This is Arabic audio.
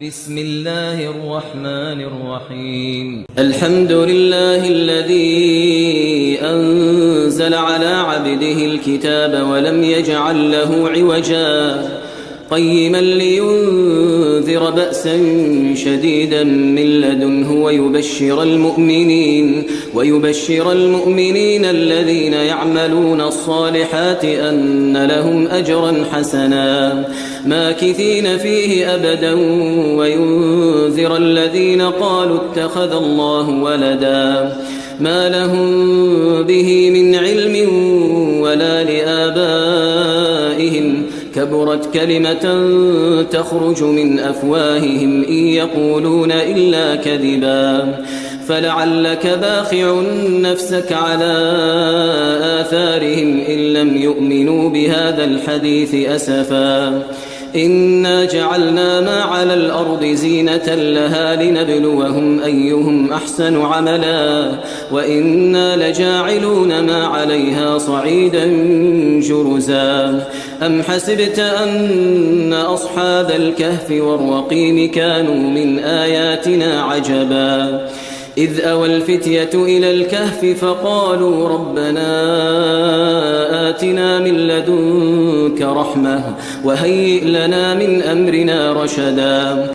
بسم الله الرحمن الرحيم الحمد لله الذي أنزل على عبده الكتاب ولم يجعل له عوجا قيما لينذر بأسا شديدا من لدنه ويبشر المؤمنين الذين يعملون الصالحات أن لهم أجرا حسنا ماكثين فيه أبدا وينذر الذين قالوا اتخذ الله ولدا ما لهم به من علم ولا لآبائهم كبرت كلمة تخرج من أفواههم إن يقولون إلا كذبا فلعلك باخع نفسك على آثارهم إن لم يؤمنوا بهذا الحديث أسفا إنا جعلنا ما على الأرض زينة لها لنبلوهم أيهم أحسن عملا وإنا لجاعلون ما عليها صعيدا جرزا أم حسبت أن أصحاب الكهف والرقيم كانوا من آياتنا عجبا إذ أوى الفتية إلى الكهف فقالوا ربنا آتنا من لدنك رحمة وهيئ لنا من أمرنا رشدا